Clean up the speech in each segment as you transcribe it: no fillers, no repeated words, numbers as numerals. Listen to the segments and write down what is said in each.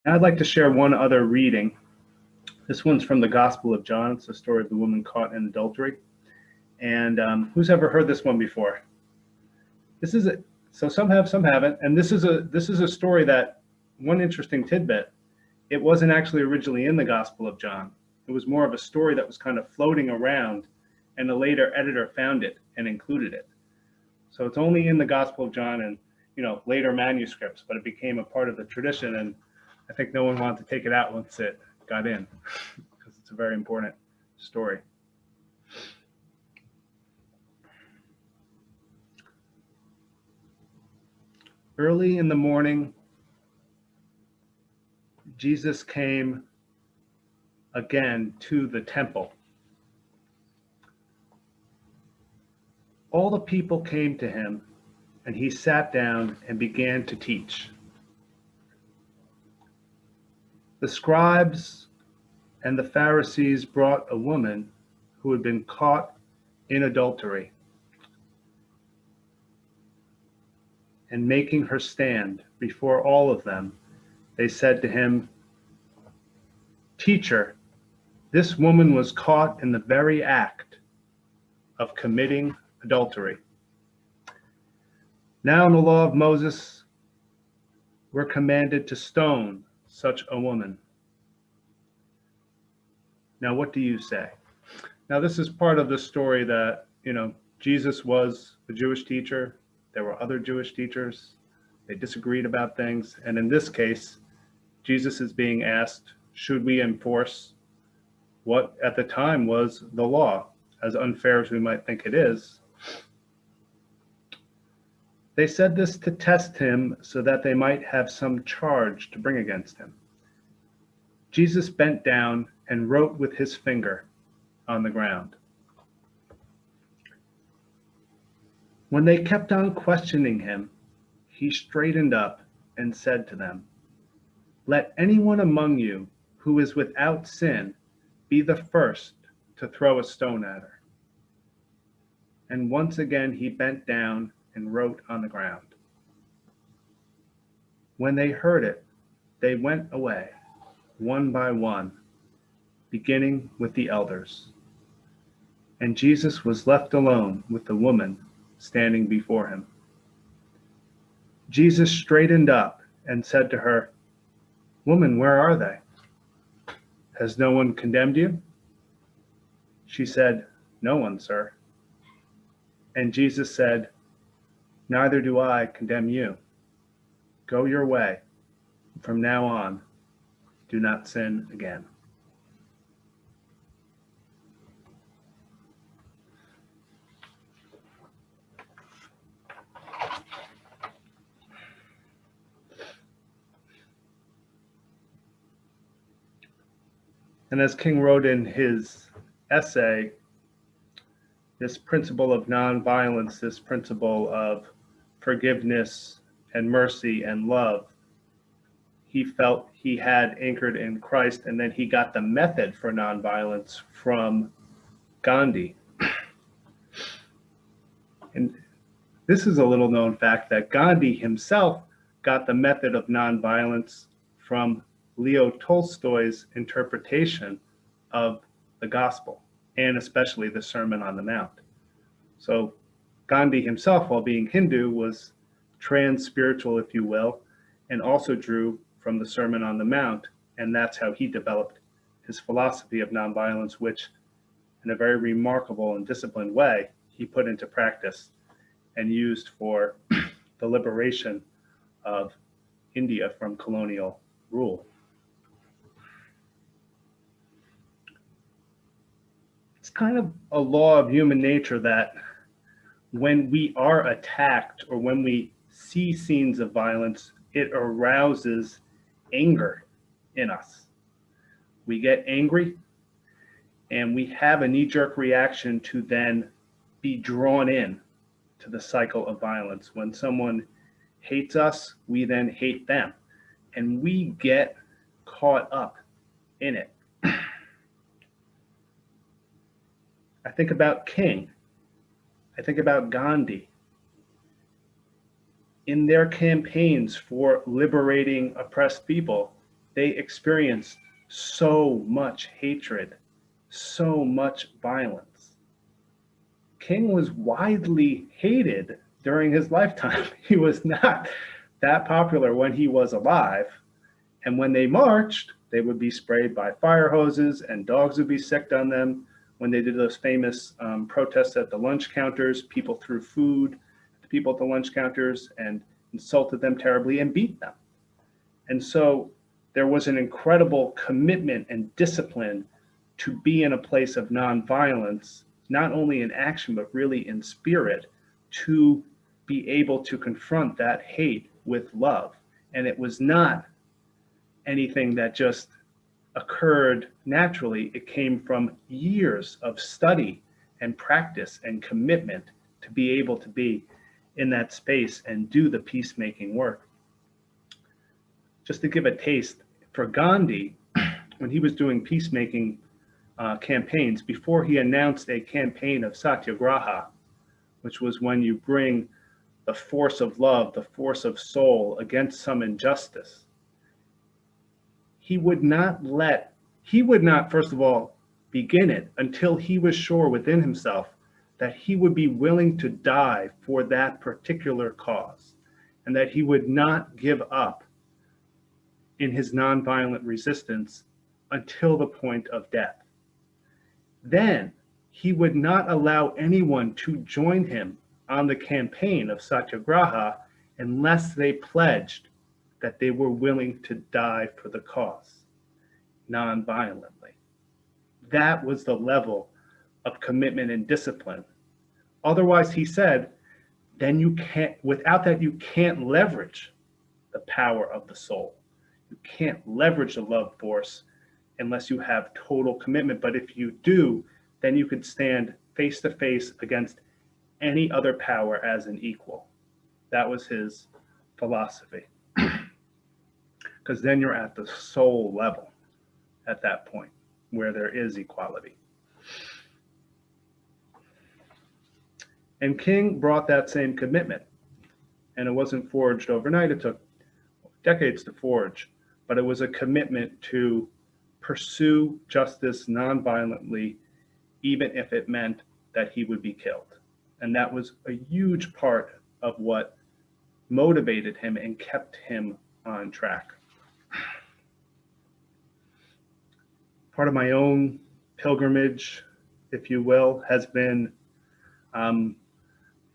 I'd like to share one other reading. This one's from the Gospel of John. It's the story of the woman caught in adultery. And who's ever heard this one before? This is it. So some have, some haven't. And this is a story that, one interesting tidbit, it wasn't actually originally in the Gospel of John. It was more of a story that was kind of floating around, and a later editor found it and included it. So it's only in the Gospel of John and later manuscripts, but it became a part of the tradition, and I think no one wanted to take it out once it got in because it's a very important story. Early in the morning, Jesus came again to the temple. All the people came to him, and he sat down and began to teach. The scribes and the Pharisees brought a woman who had been caught in adultery, and making her stand before all of them, they said to him, "Teacher, this woman was caught in the very act of committing adultery. Now in the law of Moses, we're commanded to stone such a woman. Now what do you say?" Now this is part of the story that, Jesus was a Jewish teacher. There were other Jewish teachers. They disagreed about things. And in this case, Jesus is being asked, should we enforce what at the time was the law, as unfair as we might think it is? They said this to test him so that they might have some charge to bring against him. Jesus bent down and wrote with his finger on the ground. When they kept on questioning him, he straightened up and said to them, "Let anyone among you who is without sin be the first to throw a stone at her." And once again he bent down and wrote on the ground. When they heard it, they went away, one by one, beginning with the elders. And Jesus was left alone with the woman standing before him. Jesus straightened up and said to her, "Woman, where are they? Has no one condemned you?" She said, "No one, sir." And Jesus said, "Neither do I condemn you. Go your way. From now on, do not sin again." And as King wrote in his essay, this principle of nonviolence, this principle of forgiveness and mercy and love, he felt he had anchored in Christ, and then he got the method for nonviolence from Gandhi. And this is a little known fact that Gandhi himself got the method of nonviolence from Leo Tolstoy's interpretation of the gospel, and especially the Sermon on the Mount. So Gandhi himself, while being Hindu, was trans-spiritual, if you will, and also drew from the Sermon on the Mount, and that's how he developed his philosophy of nonviolence, which in a very remarkable and disciplined way he put into practice and used for the liberation of India from colonial rule. It's kind of a law of human nature that when we are attacked or when we see scenes of violence, it arouses anger in us. We get angry and we have a knee-jerk reaction to then be drawn in to the cycle of violence. When someone hates us, we then hate them, and we get caught up in it. I think about King. I think about Gandhi. In their campaigns for liberating oppressed people, they experienced so much hatred, so much violence. King was widely hated during his lifetime. He was not that popular when he was alive. And when they marched, they would be sprayed by fire hoses and dogs would be sicked on them. When they did those famous protests at the lunch counters, people threw food at the people at the lunch counters and insulted them terribly and beat them. And so there was an incredible commitment and discipline to be in a place of nonviolence, not only in action, but really in spirit, to be able to confront that hate with love. And it was not anything that just occurred naturally. It came from years of study and practice and commitment to be able to be in that space and do the peacemaking work. Just to give a taste, for Gandhi, when he was doing peacemaking campaigns, before he announced a campaign of satyagraha, which was when you bring the force of love, the force of soul against some injustice, he would not, first of all, begin it until he was sure within himself that he would be willing to die for that particular cause, and that he would not give up in his nonviolent resistance until the point of death. Then he would not allow anyone to join him on the campaign of satyagraha unless they pledged that they were willing to die for the cause, nonviolently. That was the level of commitment and discipline. Otherwise, he said, then you can't, without that, you can't leverage the power of the soul. You can't leverage the love force unless you have total commitment. But if you do, then you could stand face to face against any other power as an equal. That was his philosophy. Because then you're at the soul level at that point where there is equality. And King brought that same commitment. And it wasn't forged overnight. It took decades to forge. But it was a commitment to pursue justice nonviolently, even if it meant that he would be killed. And that was a huge part of what motivated him and kept him on track. Part of my own pilgrimage, if you will, has been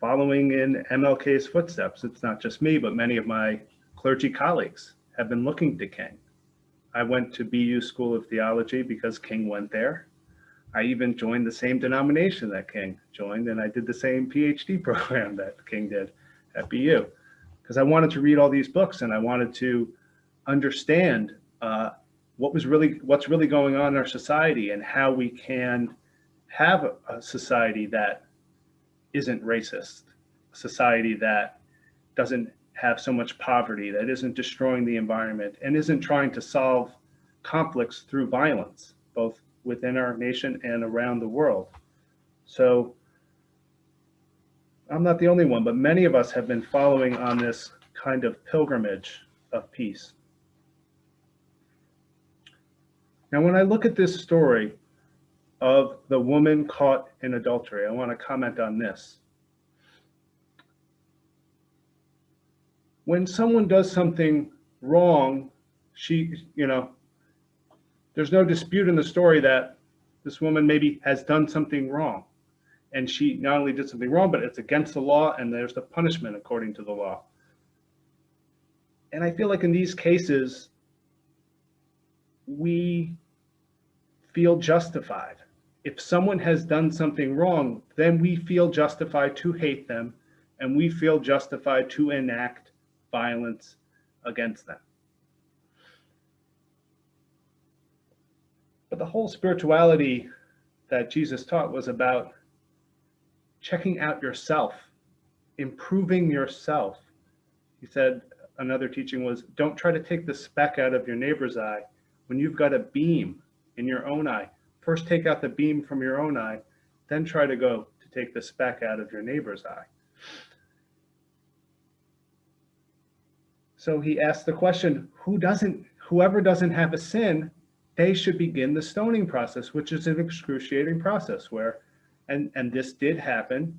following in MLK's footsteps. It's not just me, but many of my clergy colleagues have been looking to King. I went to BU School of Theology because King went there. I even joined the same denomination that King joined, and I did the same PhD program that King did at BU, because I wanted to read all these books and I wanted to understand what's really going on in our society and how we can have a society that isn't racist, a society that doesn't have so much poverty, that isn't destroying the environment, and isn't trying to solve conflicts through violence, both within our nation and around the world. So I'm not the only one, but many of us have been following on this kind of pilgrimage of peace. Now, when I look at this story of the woman caught in adultery, I want to comment on this. When someone does something wrong, there's no dispute in the story that this woman maybe has done something wrong. And she not only did something wrong, but it's against the law, and there's the punishment according to the law. And I feel like in these cases, we feel justified. If someone has done something wrong, then we feel justified to hate them, and we feel justified to enact violence against them. But the whole spirituality that Jesus taught was about checking out yourself, improving yourself. He said, another teaching was, don't try to take the speck out of your neighbor's eye when you've got a beam in your own eye. First take out the beam from your own eye, then try to go to take the speck out of your neighbor's eye. So he asked the question, whoever doesn't have a sin, they should begin the stoning process, which is an excruciating process where, and this did happen,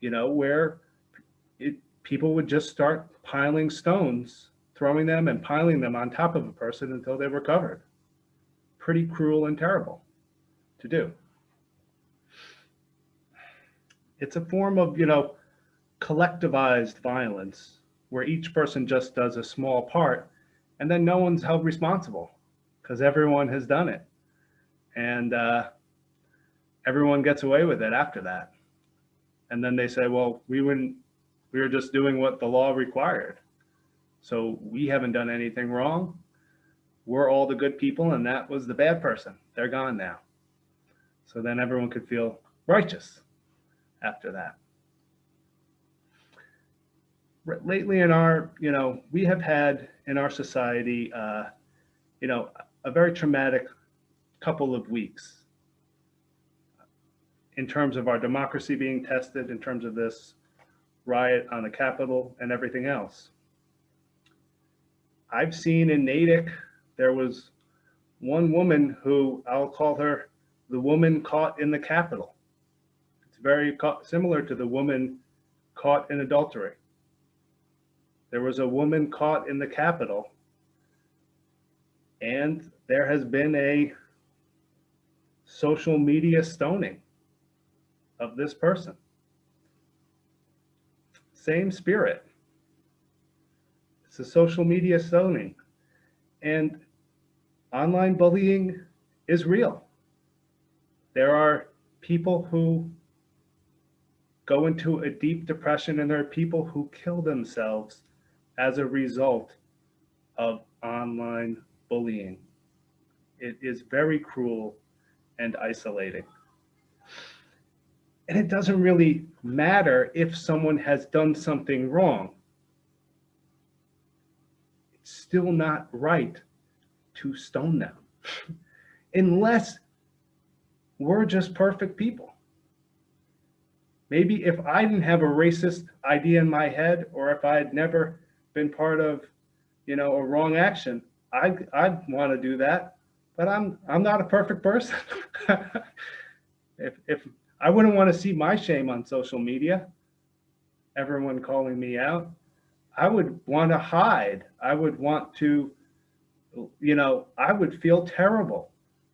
where people would just start piling stones, throwing them and piling them on top of a person until they were covered. Pretty cruel and terrible to do. It's a form of, collectivized violence where each person just does a small part and then no one's held responsible because everyone has done it. And everyone gets away with it after that. And then they say, well, we were just doing what the law required. So we haven't done anything wrong. We're all the good people and that was the bad person. They're gone now. So then everyone could feel righteous after that. Lately in our, we have had in our society, a very traumatic couple of weeks in terms of our democracy being tested, in terms of this riot on the Capitol and everything else. I've seen in Natick, there was one woman who, I'll call her the woman caught in the Capitol. It's very similar to the woman caught in adultery. There was a woman caught in the Capitol, and there has been a social media stoning of this person. Same spirit. It's a social media stoning. And online bullying is real. There are people who go into a deep depression, and there are people who kill themselves as a result of online bullying. It is very cruel and isolating. And it doesn't really matter if someone has done something wrong. It's still not right to stone them unless we're just perfect people. Maybe if I didn't have a racist idea in my head, or if I had never been part of, a wrong action, I'd want to do that. But I'm not a perfect person. If I wouldn't want to see my shame on social media, everyone calling me out, I would want to hide. I would want to, I would feel terrible.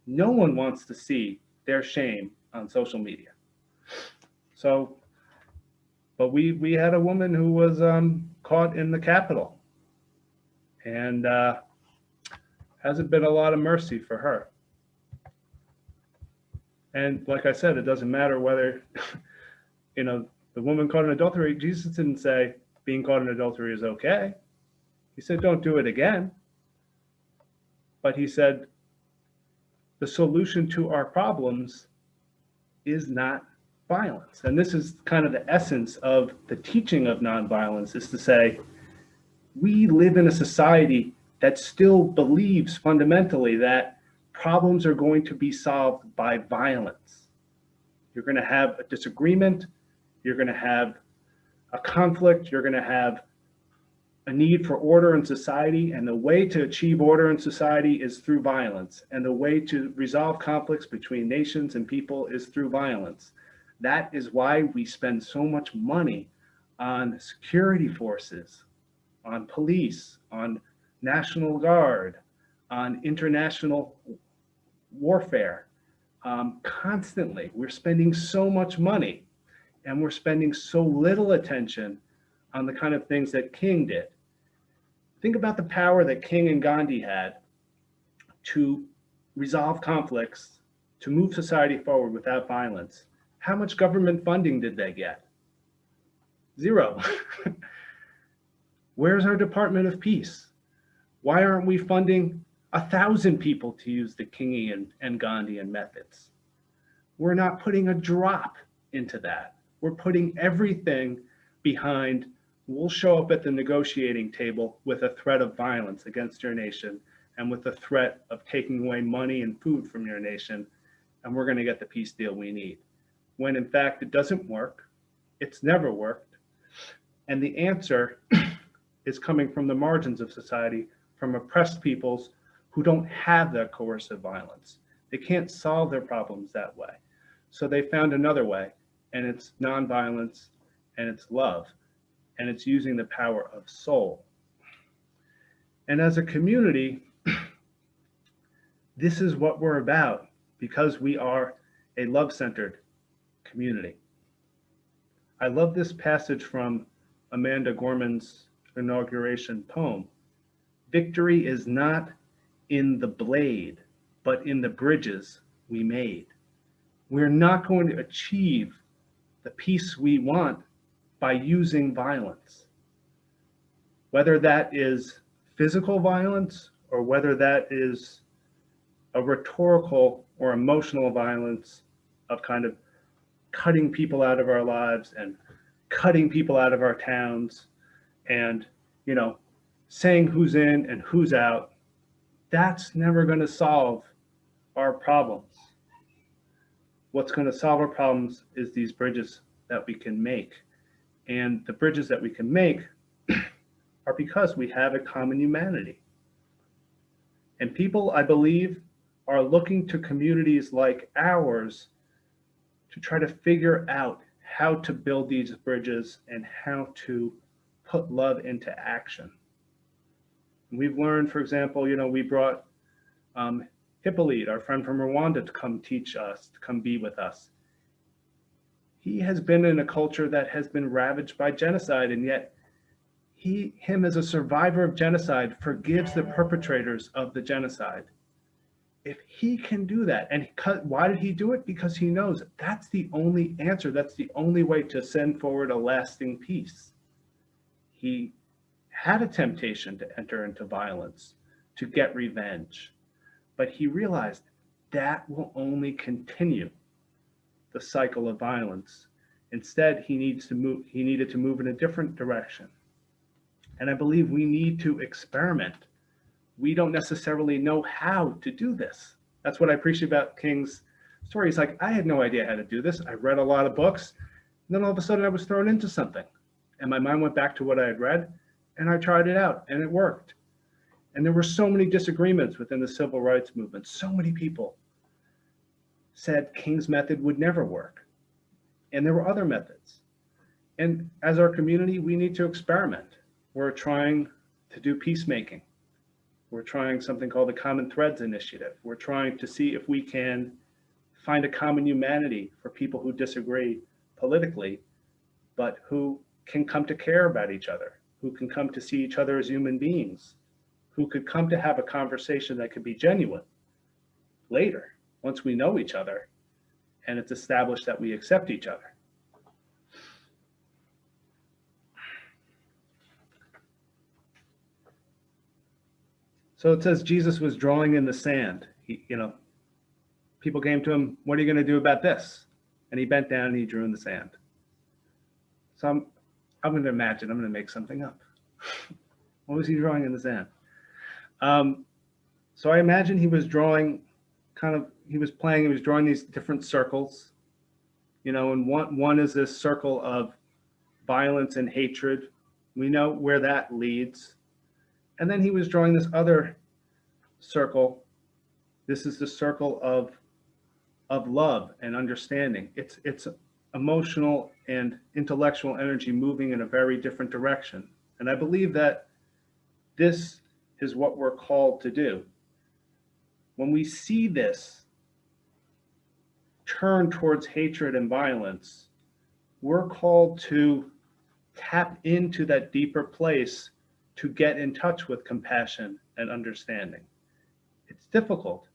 No one wants to see their shame on social media. So, but we had a woman who was caught in the Capitol, and hasn't been a lot of mercy for her. And like I said, it doesn't matter whether, the woman caught in adultery. Jesus didn't say being caught in adultery is okay. He said, don't do it again. But he said, the solution to our problems is not violence. And this is kind of the essence of the teaching of nonviolence, is to say, we live in a society that still believes fundamentally that problems are going to be solved by violence. You're going to have a disagreement, you're going to have a conflict, you're going to have a need for order in society, and the way to achieve order in society is through violence, and the way to resolve conflicts between nations and people is through violence. That is why we spend so much money on security forces, on police, on National Guard, on international warfare. Constantly, we're spending so much money, and we're spending so little attention on the kind of things that King did. Think about the power that King and Gandhi had to resolve conflicts, to move society forward without violence. How much government funding did they get? Zero. Where's our Department of Peace? Why aren't we funding 1,000 people to use the Kingian and Gandhian methods? We're not putting a drop into that. We're putting everything behind, we'll show up at the negotiating table with a threat of violence against your nation and with the threat of taking away money and food from your nation, and we're going to get the peace deal we need. When in fact it doesn't work, it's never worked, and the answer is coming from the margins of society, from oppressed peoples who don't have that coercive violence. They can't solve their problems that way. So they found another way, and it's nonviolence, and it's love, and it's using the power of soul. And as a community, this is what we're about because we are a love-centered community. I love this passage from Amanda Gorman's inauguration poem. Victory is not in the blade, but in the bridges we made. We're not going to achieve the peace we want by using violence. Whether that is physical violence or whether that is a rhetorical or emotional violence of kind of cutting people out of our lives and cutting people out of our towns and, saying who's in and who's out, that's never going to solve our problems. What's going to solve our problems is these bridges that we can make. And the bridges that we can make are because we have a common humanity. And people, I believe, are looking to communities like ours to try to figure out how to build these bridges and how to put love into action. And we've learned, for example, we brought Hippolyte, our friend from Rwanda, to come teach us, to come be with us. He has been in a culture that has been ravaged by genocide, and yet him as a survivor of genocide forgives the perpetrators of the genocide. If he can do that, and why did he do it? Because he knows that's the only answer. That's the only way to send forward a lasting peace. He had a temptation to enter into violence, to get revenge, but he realized that will only continue the cycle of violence. Instead, he needed to move in a different direction. And I believe we need to experiment. We don't necessarily know how to do this. That's what I appreciate about King's story. He's like, I had no idea how to do this. I read a lot of books, and then all of a sudden I was thrown into something. And my mind went back to what I had read, and I tried it out, and it worked. And there were so many disagreements within the civil rights movement. So many people said King's method would never work. And there were other methods. And as our community, we need to experiment. We're trying to do peacemaking. We're trying something called the Common Threads Initiative. We're trying to see if we can find a common humanity for people who disagree politically, but who can come to care about each other, who can come to see each other as human beings, who could come to have a conversation that could be genuine later, once we know each other and it's established that we accept each other. So it says Jesus was drawing in the sand. People came to him, what are you going to do about this? And he bent down and he drew in the sand. So I'm going to imagine, I'm going to make something up. What was he drawing in the sand? So I imagine he was drawing he was drawing these different circles, and one is this circle of violence and hatred. We know where that leads. And then he was drawing this other circle. This is the circle of love and understanding. It's emotional and intellectual energy moving in a very different direction. And I believe that this is what we're called to do. When we see this turn towards hatred and violence, we're called to tap into that deeper place to get in touch with compassion and understanding. It's difficult,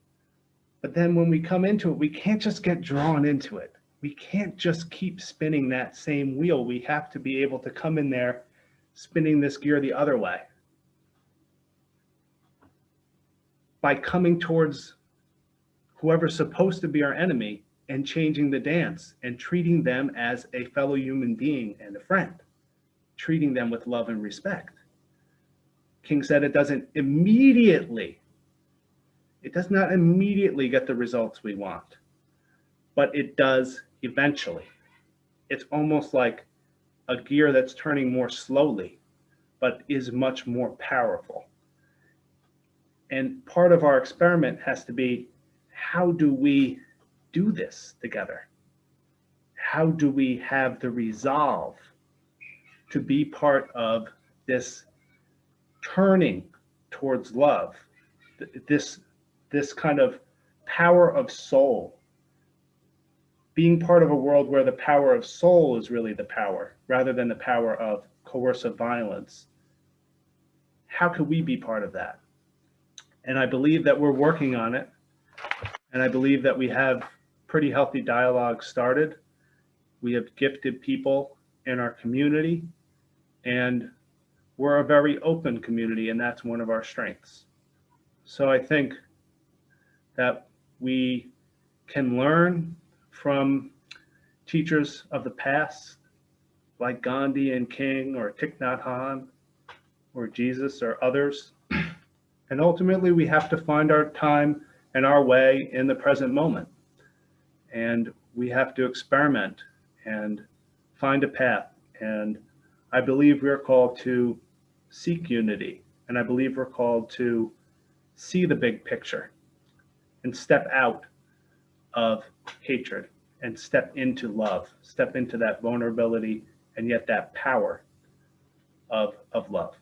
but then when we come into it, we can't just get drawn into it. We can't just keep spinning that same wheel. We have to be able to come in there spinning this gear the other way. By coming towards whoever's supposed to be our enemy and changing the dance and treating them as a fellow human being and a friend, treating them with love and respect. King said it does not immediately get the results we want, but it does eventually. It's almost like a gear that's turning more slowly, but is much more powerful. And part of our experiment has to be, how do we do this together? How do we have the resolve to be part of this turning towards love, this this kind of power of soul, being part of a world where the power of soul is really the power rather than the power of coercive violence? How can we be part of that? And I believe that we're working on it. And I believe that we have pretty healthy dialogue started. We have gifted people in our community, and we're a very open community, and that's one of our strengths. So I think that we can learn from teachers of the past, like Gandhi and King or Thich Nhat Hanh or Jesus or others. And ultimately, we have to find our time and our way in the present moment. And we have to experiment and find a path. And I believe we're called to seek unity. And I believe we're called to see the big picture and step out of hatred and step into love, step into that vulnerability and yet that power of love.